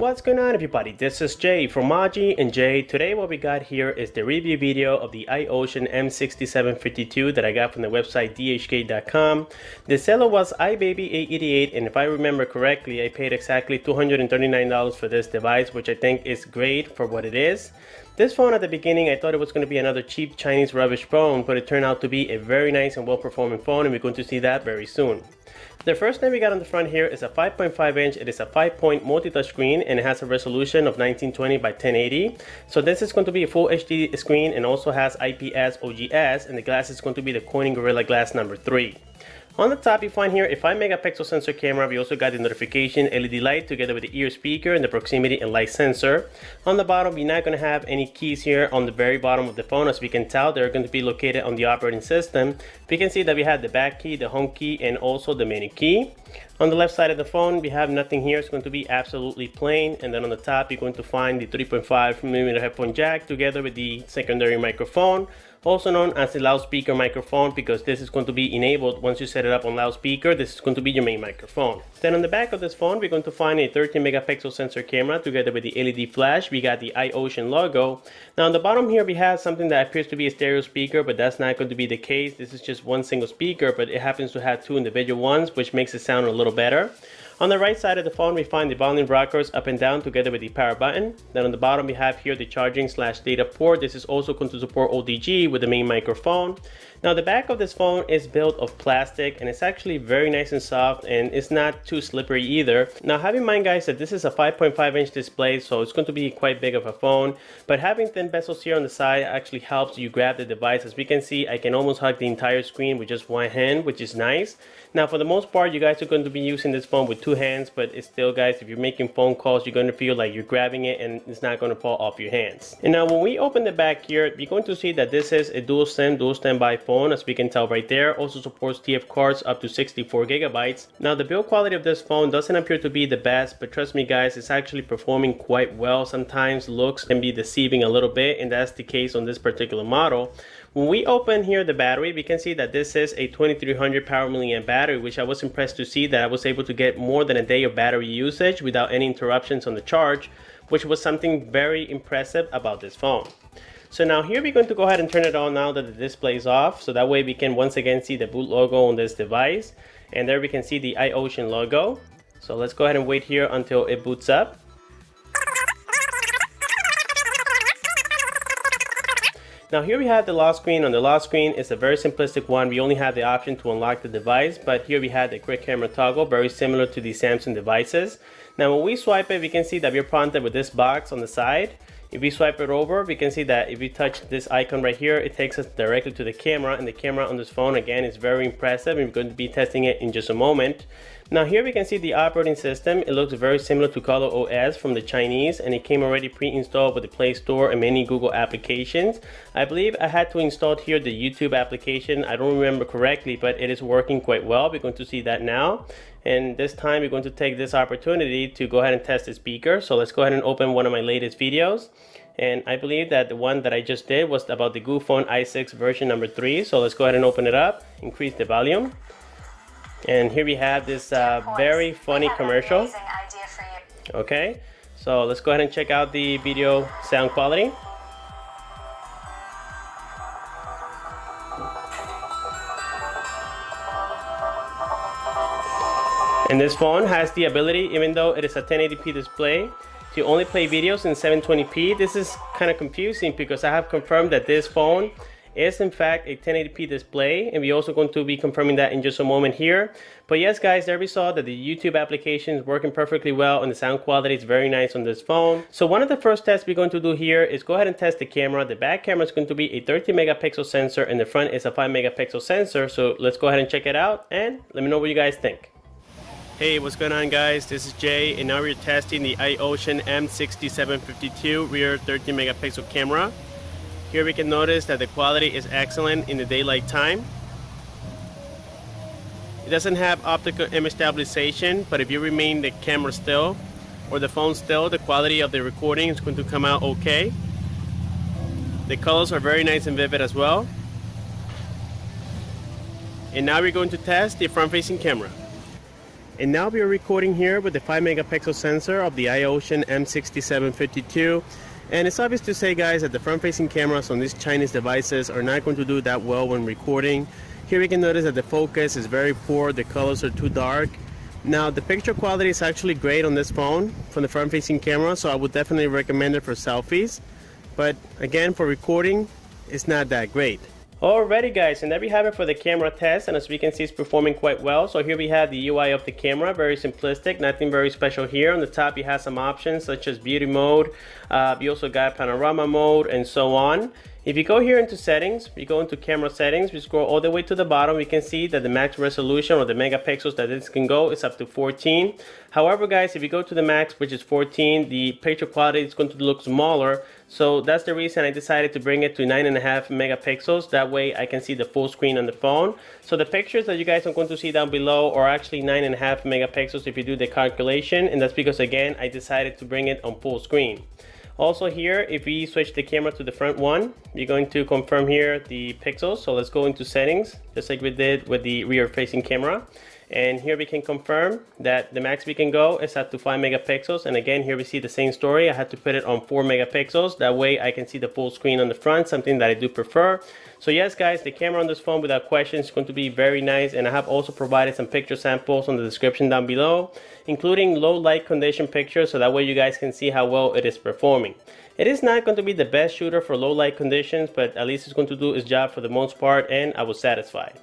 What's going on, everybody? This is Jay from Maji, and Jay, today what we got here is the review video of the iOcean M6752 that I got from the website dhk.com. The seller was iBaby888, and if I remember correctly, I paid exactly $239 for this device, which I think is great for what it is. This phone, at the beginning, I thought it was going to be another cheap Chinese rubbish phone, but it turned out to be a very nice and well-performing phone, and we're going to see that very soon. The first thing we got on the front here is a 5.5 inch. It is a 5-point multi-touch screen, and it has a resolution of 1920 by 1080. So this is going to be a full HD screen and also has IPS OGS, and the glass is going to be the Corning Gorilla Glass number 3. On the top, you find here a 5 megapixel sensor camera. We also got the notification LED light together with the ear speaker and the proximity and light sensor. On the bottom, you're not going to have any keys here on the very bottom of the phone. As we can tell, they're going to be located on the operating system. We can see that we have the back key, the home key, and also the menu key. On the left side of the phone, we have nothing here. It's going to be absolutely plain. And then on the top, you're going to find the 3.5mm headphone jack together with the secondary microphone, also known as the loudspeaker microphone, because this is going to be enabled once you set it up on loudspeaker. This is going to be your main microphone. Then on the back of this phone, we're going to find a 13 megapixel sensor camera together with the LED flash. We got the iOcean logo. Now on the bottom here, we have something that appears to be a stereo speaker, but that's not going to be the case. This is just one single speaker, but it happens to have two individual ones, which makes it sound a little better. On the right side of the phone, we find the volume rockers up and down together with the power button. Then on the bottom, we have here the charging/data port. This is also going to support OTG with the main microphone. Now the back of this phone is built of plastic, and it's actually very nice and soft, and it's not too slippery either. Now have in mind, guys, that this is a 5.5 inch display, so it's going to be quite big of a phone, but having thin bezels here on the side actually helps you grab the device. As we can see, I can almost hug the entire screen with just one hand, which is nice. Now for the most part, you guys are going to be using this phone with two hands, but it's still, guys, if you're making phone calls, you're going to feel like you're grabbing it and it's not going to fall off your hands. And now when we open the back here, you're going to see that this is a dual standby phone, as we can tell right there. Also supports TF cards up to 64 gigabytes. Now the build quality of this phone doesn't appear to be the best, but trust me, guys, it's actually performing quite well. Sometimes looks can be deceiving a little bit, and that's the case on this particular model. When we open here the battery, we can see that this is a 2300 power milliamp battery, which I was impressed to see that I was able to get more than a day of battery usage without any interruptions on the charge, which was something very impressive about this phone. So now here we're going to go ahead and turn it on now that the display is off, so that way we can once again see the boot logo on this device, and there we can see the iOcean logo. So let's go ahead and wait here until it boots up. Now here we have the lock screen. On the lock screen, it's a very simplistic one. We only have the option to unlock the device, but here we have the quick camera toggle, very similar to the Samsung devices. Now when we swipe it, we can see that we're prompted with this box on the side. If we swipe it over, we can see that if we touch this icon right here, it takes us directly to the camera, and the camera on this phone, again, is very impressive, and we're going to be testing it in just a moment. Now here we can see the operating system. It looks very similar to Color OS from the Chinese, and it came already pre-installed with the Play Store and many Google applications. I believe I had to install here the YouTube application. I don't remember correctly, but it is working quite well. We're going to see that now. And this time we're going to take this opportunity to go ahead and test the speaker. So let's go ahead and open one of my latest videos. And I believe that the one that I just did was about the Goophone i6 version number 3. So let's go ahead and open it up, increase the volume. And here we have this very funny commercial. Okay, so let's go ahead and check out the video sound quality. And this phone has the ability, even though it is a 1080p display, to only play videos in 720p. This is kind of confusing because I have confirmed that this phone is in fact a 1080p display, and we're also going to be confirming that in just a moment here. But yes, guys, there we saw that the YouTube application is working perfectly well, and the sound quality is very nice on this phone. So one of the first tests we're going to do here is go ahead and test the camera. The back camera is going to be a 13 megapixel sensor, and the front is a 5 megapixel sensor. So let's go ahead and check it out, and let me know what you guys think. Hey, what's going on, guys? This is Jay, and now we're testing the iOcean M6752 rear 13 megapixel camera. Here we can notice that the quality is excellent in the daylight time. It doesn't have optical image stabilization, but if you remain the camera still or the phone still, the quality of the recording is going to come out okay. The colors are very nice and vivid as well. And now we're going to test the front-facing camera. And now we are recording here with the 5 megapixel sensor of the iOcean M6752. And it's obvious to say, guys, that the front-facing cameras on these Chinese devices are not going to do that well when recording. Here we can notice that the focus is very poor, the colors are too dark. Now the picture quality is actually great on this phone from the front-facing camera, so I would definitely recommend it for selfies. But again, for recording, it's not that great. Alrighty guys, and there we have it for the camera test, and as we can see, it's performing quite well. So here we have the UI of the camera, very simplistic, nothing very special here. On the top you have some options such as beauty mode, you also got panorama mode and so on. If you go here into settings, we go into camera settings, we scroll all the way to the bottom, we can see that the max resolution or the megapixels that this can go is up to 14. However guys, if you go to the max, which is 14, the picture quality is going to look smaller. So that's the reason I decided to bring it to 9.5 megapixels. That way I can see the full screen on the phone. So the pictures that you guys are going to see down below are actually 9.5 megapixels if you do the calculation. And that's because, again, I decided to bring it on full screen. Also here, if we switch the camera to the front one, you're going to confirm here the pixels. So let's go into settings, just like we did with the rear facing camera. And here we can confirm that the max we can go is up to 5 megapixels. And again, here we see the same story. I had to put it on 4 megapixels. That way I can see the full screen on the front, something that I do prefer. So yes guys, the camera on this phone without question is going to be very nice. And I have also provided some picture samples on the description down below, including low light condition pictures, so that way you guys can see how well it is performing. It is not going to be the best shooter for low light conditions, but at least it's going to do its job for the most part, and I was satisfied.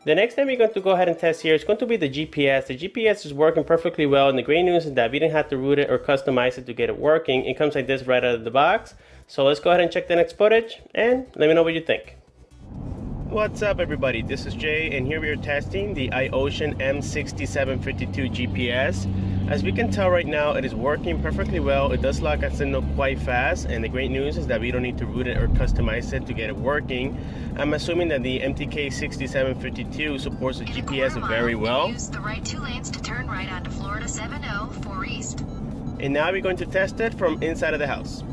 The next thing we're going to go ahead and test here is going to be the GPS. The GPS is working perfectly well, and the great news is that we didn't have to root it or customize it to get it working. It comes like this right out of the box. So let's go ahead and check the next footage and let me know what you think. What's up everybody, this is Jay, and here we are testing the iOcean M6752 GPS. As we can tell right now, it is working perfectly well. It does lock a signal quite fast, and the great news is that we don't need to root it or customize it to get it working. I'm assuming that the MTK6752 supports the GPS very well. Use the right 2 lanes to turn right onto Florida 704 East. And now we're going to test it from inside of the house.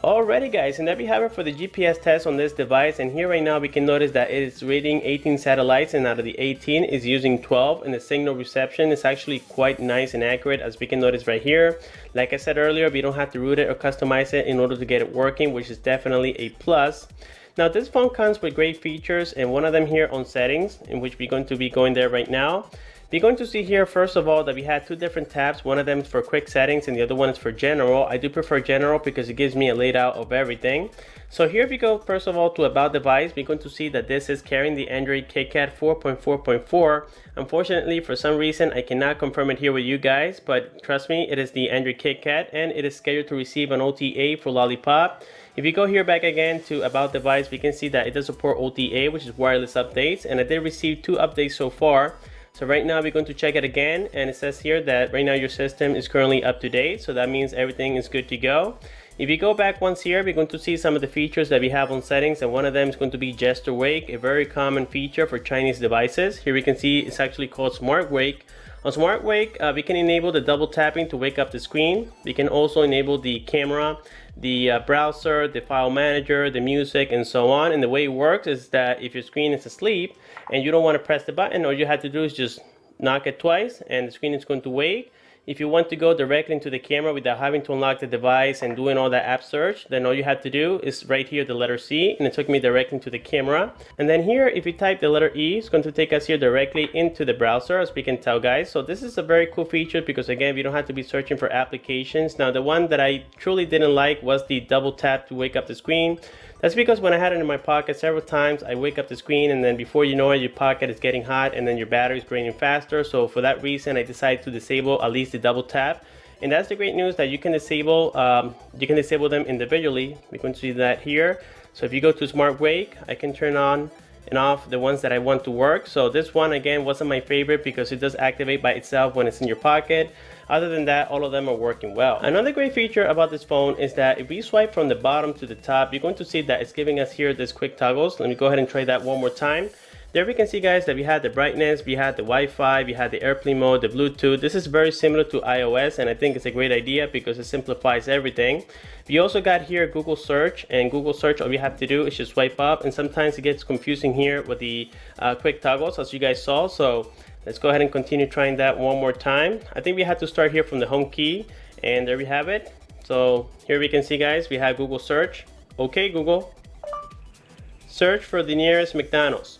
Alrighty guys, and there we have it for the GPS test on this device, and here right now we can notice that it is reading 18 satellites, and out of the 18 is using 12, and the signal reception is actually quite nice and accurate, as we can notice right here. Like I said earlier, we don't have to root it or customize it in order to get it working, which is definitely a plus. Now this phone comes with great features, and one of them here on settings, in which we're going to be going there right now. You're going to see here first of all that we had 2 different tabs. One of them is for quick settings and the other one is for general. I do prefer general because it gives me a layout of everything. So here we go first of all to about device. We're going to see that this is carrying the Android Kitkat 4.4.4. Unfortunately, for some reason I cannot confirm it here with you guys, but trust me, it is the Android Kitkat, and it is scheduled to receive an OTA for Lollipop. If you go here back again to about device, we can see that it does support OTA, which is wireless updates, and I did receive 2 updates so far. So right now we're going to check it again, and it says here that right now your system is currently up to date, so that means everything is good to go. If you go back once here, we're going to see some of the features that we have on settings, and one of them is going to be gesture wake, a very common feature for Chinese devices. Here we can see it's actually called smart wake. On smart wake, we can enable the double tapping to wake up the screen. We can also enable the camera, the browser, the file manager, the music, and so on. And the way it works is that if your screen is asleep and you don't want to press the button, all you have to do is just knock it twice and the screen is going to wake. If you want to go directly into the camera without having to unlock the device and doing all that app search, then all you have to do is right here the letter C, and it took me directly to the camera. And then here, if you type the letter E, it's going to take us here directly into the browser, as we can tell guys. So this is a very cool feature because again, we don't have to be searching for applications. Now the one that I truly didn't like was the double tap to wake up the screen. That's because when I had it in my pocket several times, I wake up the screen and then before you know it, your pocket is getting hot and then your battery is draining faster. So for that reason, I decided to disable at least the double tap. And that's the great news that you can disable them individually. We can see that here. So if you go to Smart Wake, I can turn on and off the ones that I want to work. So this one again wasn't my favorite because it does activate by itself when it's in your pocket. Other than that, all of them are working well. Another great feature about this phone is that if we swipe from the bottom to the top, you're going to see that it's giving us here this quick toggles. Let me go ahead and try that one more time. There we can see guys that we had the brightness, we had the Wi-Fi, we had the airplane mode, the Bluetooth. This is very similar to iOS, and I think it's a great idea because it simplifies everything. We also got here Google Search, and Google Search, all we have to do is just swipe up, and sometimes it gets confusing here with the quick toggles as you guys saw. So Let's go ahead and continue trying that one more time. I think we have to start here from the home key, and there we have it. So here we can see, guys, we have Google search. Okay, Google, search for the nearest McDonald's.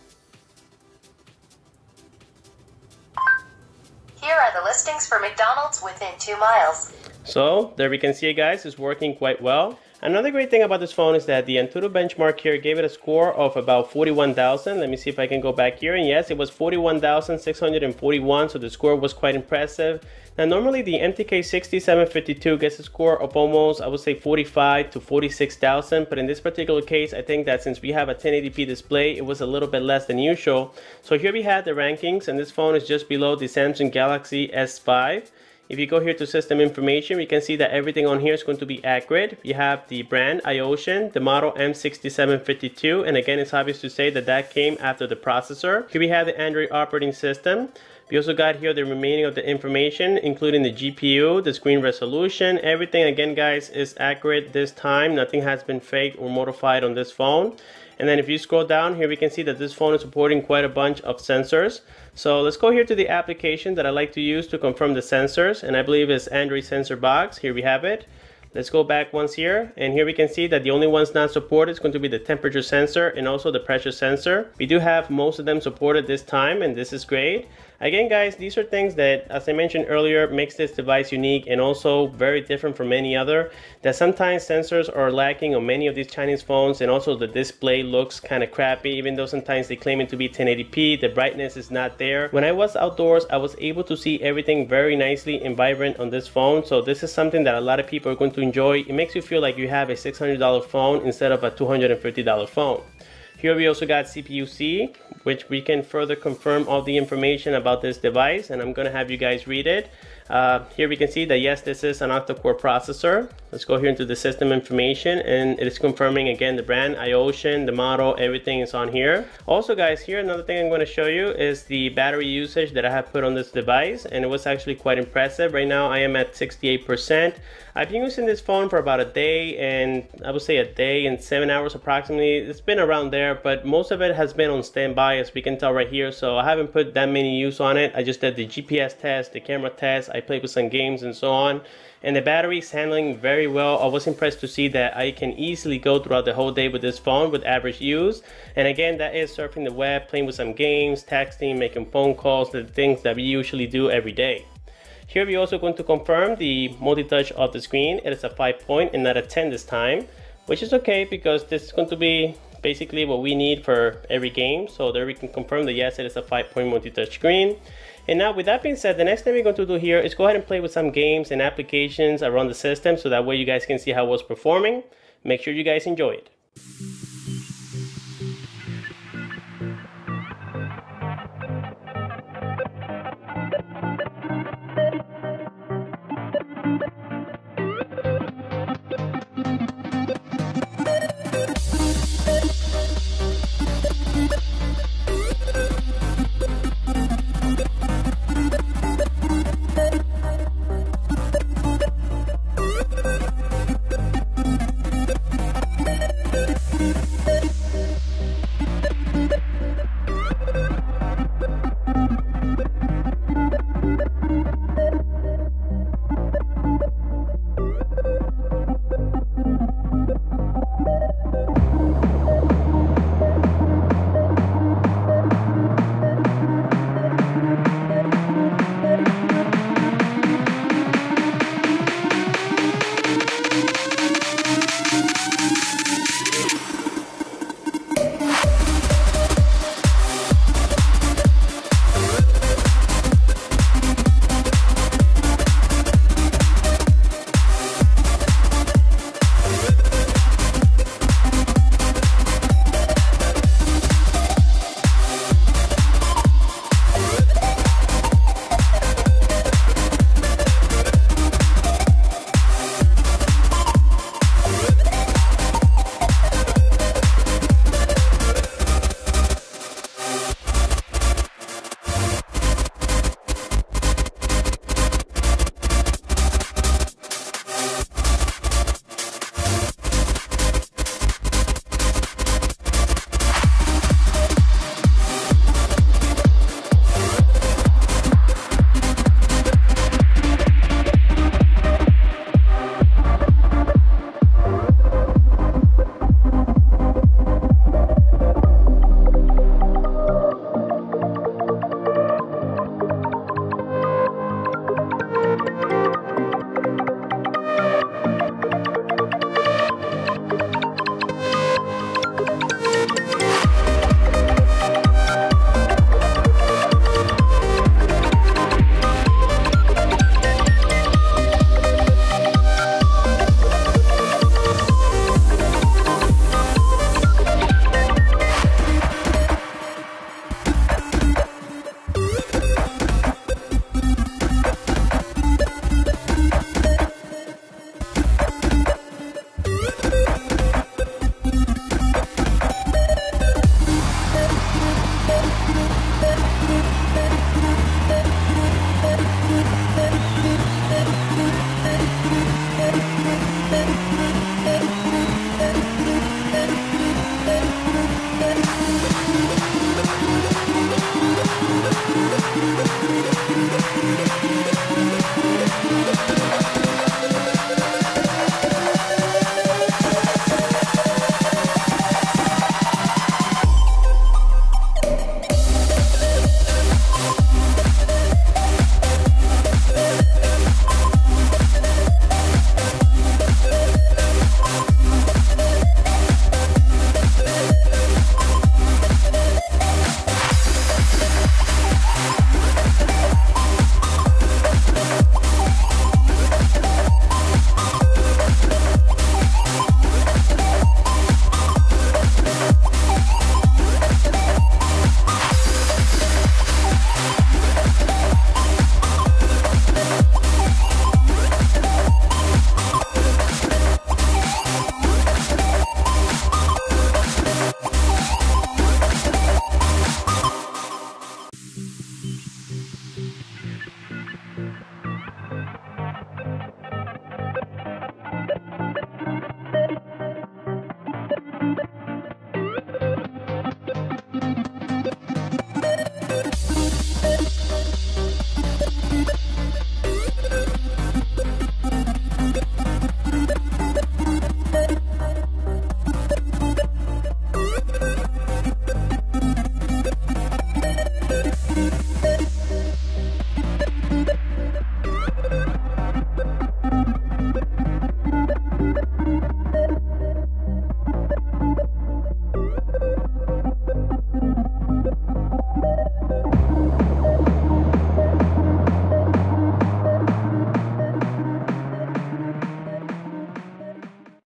Here are the listings for McDonald's within 2 miles. So there we can see it, guys, it's working quite well. Another great thing about this phone is that the Antutu benchmark here gave it a score of about 41,000. Let me see if I can go back here, and yes, it was 41,641, so the score was quite impressive. Now normally the MTK6752 gets a score of almost, I would say, 45 to 46,000, but in this particular case I think that since we have a 1080p display, it was a little bit less than usual. So here we have the rankings, and this phone is just below the Samsung Galaxy S5. If you go here to system information, we can see that everything on here is going to be accurate. You have the brand iOcean, the model M6752, and again, it's obvious to say that that came after the processor. Here we have the Android operating system. We also got here the remaining of the information, including the GPU, the screen resolution. Everything, again, guys, is accurate this time. Nothing has been faked or modified on this phone. And then if you scroll down here, we can see that this phone is supporting quite a bunch of sensors. So let's go here to the application that I like to use to confirm the sensors, and I believe it's Android Sensor Box. Here we have it. Let's go back once here, and here we can see that the only ones not supported is going to be the temperature sensor and also the pressure sensor. We do have most of them supported this time, and this is great. Again, guys, these are things that, as I mentioned earlier, makes this device unique and also very different from any other. That sometimes sensors are lacking on many of these Chinese phones, and also the display looks kind of crappy, even though sometimes they claim it to be 1080p. The brightness is not there. When I was outdoors, I was able to see everything very nicely and vibrant on this phone. So this is something that a lot of people are going to enjoy. It makes you feel like you have a $600 phone instead of a $250 phone. Here we also got CPU-C, which we can further confirm all the information about this device, and I'm going to have you guys read it. Here we can see that yes, this is an octa-core processor. Let's go here into the system information, and it is confirming again the brand, iOcean, the model, everything is on here. Also, guys, here another thing I'm going to show you is the battery usage that I have put on this device, and it was actually quite impressive. Right now I am at 68%. I've been using this phone for about a day, and I would say a day and 7 hours approximately. It's been around there, but most of it has been on standby, as we can tell right here, so I haven't put that many use on it. I just did the GPS test, the camera test, I played with some games and so on, and the battery is handling very well. I was impressed to see that I can easily go throughout the whole day with this phone with average use. And again, that is surfing the web, playing with some games, texting, making phone calls, the things that we usually do every day. Here we're also going to confirm the multi-touch of the screen. It is a 5-point and not a 10 this time, which is okay because this is going to be basically what we need for every game. So there we can confirm that yes, it is a 5-point multi-touch screen. And now with that being said, the next thing we're going to do here is go ahead and play with some games and applications around the system, so that way you guys can see how it was performing. Make sure you guys enjoy it.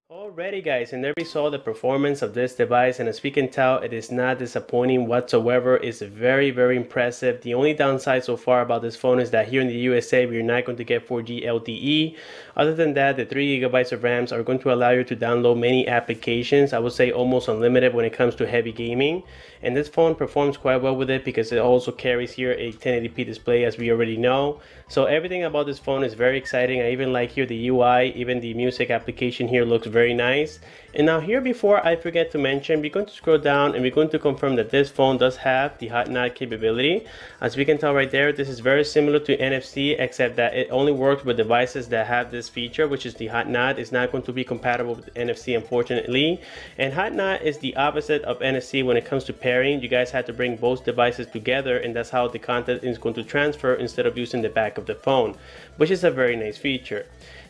Alrighty guys, and there we saw the performance of this device, and as we can tell, it is not disappointing whatsoever. It's very impressive. The only downside so far about this phone is that here in the USA we're not going to get 4G LTE. Other than that, the 3 GB of RAMs are going to allow you to download many applications. I would say almost unlimited when it comes to heavy gaming, and this phone performs quite well with it because it also carries here a 1080p display, as we already know. So everything about this phone is very exciting. I even like here the UI, even the music application here looks very nice. And now here, before I forget to mention, we're going to scroll down and we're going to confirm that this phone does have the HotKnot capability. As we can tell right there, this is very similar to NFC, except that it only works with devices that have this feature, which is the HotKnot. It's not going to be compatible with NFC, unfortunately. And HotKnot is the opposite of NFC when it comes to pairing. You guys had to bring both devices together, and that's how the content is going to transfer instead of using the back of the phone, which is a very nice feature.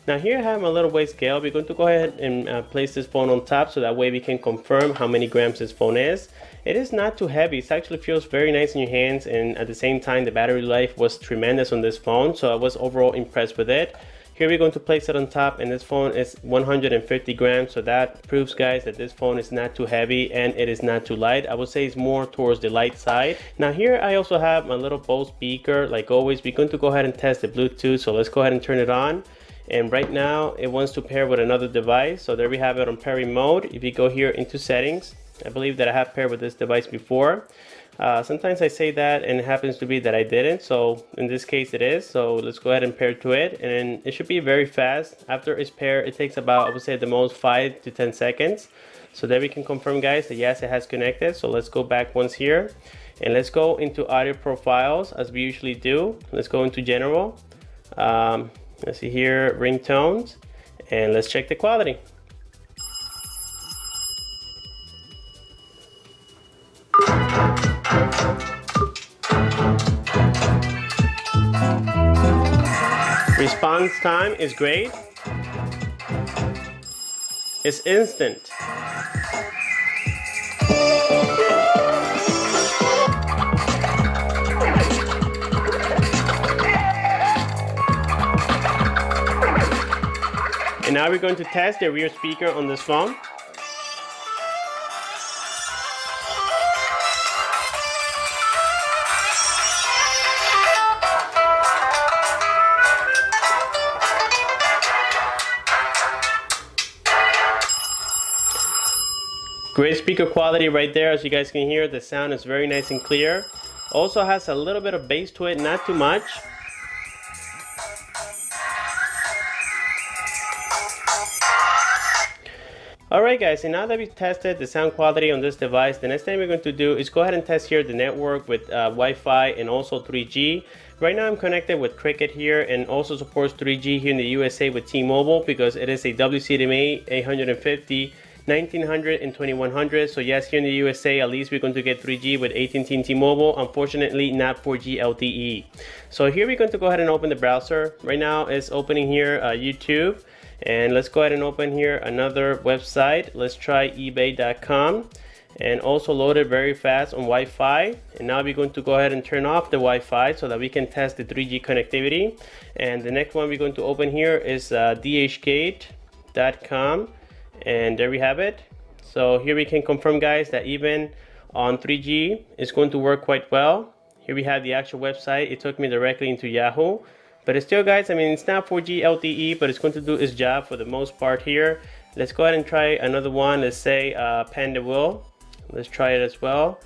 Now here I have my little weight scale. We're going to go ahead and place this phone on top, so that way we can confirm how many grams this phone is. It is not too heavy. It actually feels very nice in your hands, and at the same time the battery life was tremendous on this phone, so I was overall impressed with it. Here we're going to place it on top, and this phone is 150 grams, so that proves, guys, that this phone is not too heavy and it is not too light. I would say it's more towards the light side. Now here I also have my little Bose speaker. Like always, we're going to go ahead and test the Bluetooth, so let's go ahead and turn it on. And right now it wants to pair with another device, so there we have it on pairing mode. If you go here into settings, I believe that I have paired with this device before. Sometimes I say that and it happens to be that I didn't, so in this case it is. So let's go ahead and pair to it, and it should be very fast. After it's paired, it takes about, I would say, at the most 5 to 10 seconds. So there we can confirm, guys, that yes, it has connected. So let's go back once here, and let's go into audio profiles as we usually do. Let's go into general. Let's see here, ringtones, and let's check the quality. Response time is great. It's instant. And now we're going to test the rear speaker on this phone. Great speaker quality right there. As you guys can hear, the sound is very nice and clear. Also has a little bit of bass to it, not too much. Alright guys, and now that we've tested the sound quality on this device, the next thing we're going to do is go ahead and test here the network with Wi-Fi and also 3G. Right now I'm connected with Kitkat here, and also supports 3G here in the USA with T-Mobile because it is a WCDMA 850, 1900 and 2100. So yes, here in the USA at least we're going to get 3G with AT&T and T-Mobile. Unfortunately not 4G LTE. So here we're going to go ahead and open the browser. Right now it's opening here YouTube, and let's go ahead and open here another website. Let's try ebay.com, and also load it very fast on Wi-Fi. And now we're going to go ahead and turn off the Wi-Fi so that we can test the 3G connectivity. And the next one we're going to open here is dhgate.com, and there we have it. So here we can confirm, guys, that even on 3G it's going to work quite well. Here we have the actual website. It took me directly into Yahoo, but it's still, guys, I mean, it's not 4G LTE, but it's going to do its job for the most part here. Let's go ahead and try another one. Let's say Panda Will. Let's try it as well.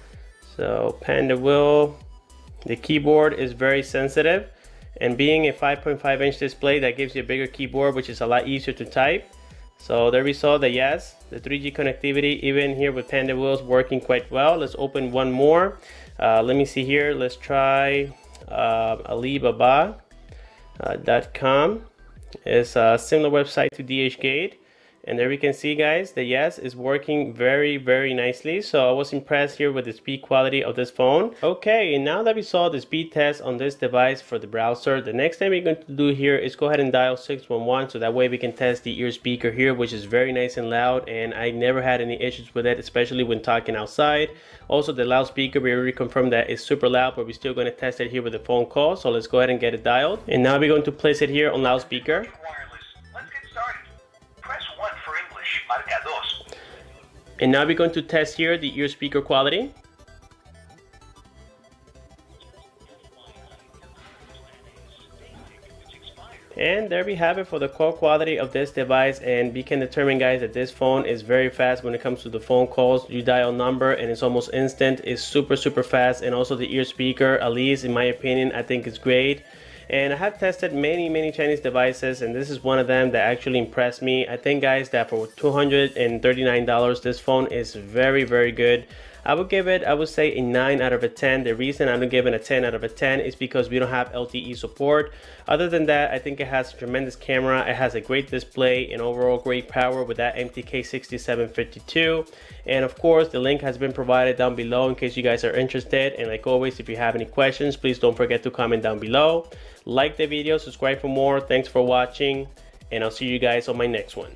So Panda Will, the keyboard is very sensitive, and being a 5.5 inch display, that gives you a bigger keyboard, which is a lot easier to type. So there we saw that yes, the 3G connectivity even here with Panda Will is working quite well. Let's open one more. Let me see here. Let's try Alibaba.com. It's a similar website to DHgate. And there we can see, guys, that yes, is working very nicely. So I was impressed here with the speed quality of this phone. Okay, and now that we saw the speed test on this device for the browser, the next thing we're going to do here is go ahead and dial 611, so that way we can test the ear speaker here, which is very nice and loud, and I never had any issues with it, especially when talking outside. Also, the loudspeaker, we already confirmed that it's super loud, but we're still going to test it here with the phone call. So let's go ahead and get it dialed. And now we're going to place it here on loudspeaker. And now we're going to test here the ear speaker quality. And there we have it for the call quality of this device, and we can determine, guys, that this phone is very fast when it comes to the phone calls. You dial number and it's almost instant. It's super fast, and also the ear speaker, at least in my opinion, I think it's great. And I have tested many Chinese devices, and this is one of them that actually impressed me. I think, guys, that for $239 this phone is very good. I would give it, I would say, a 9 out of a 10. The reason I don't give it a 10 out of a 10 is because we don't have LTE support. Other than that, I think it has a tremendous camera. It has a great display and overall great power with that MTK6752. And of course, the link has been provided down below in case you guys are interested. And like always, if you have any questions, please don't forget to comment down below. Like the video, subscribe for more. Thanks for watching, and I'll see you guys on my next one.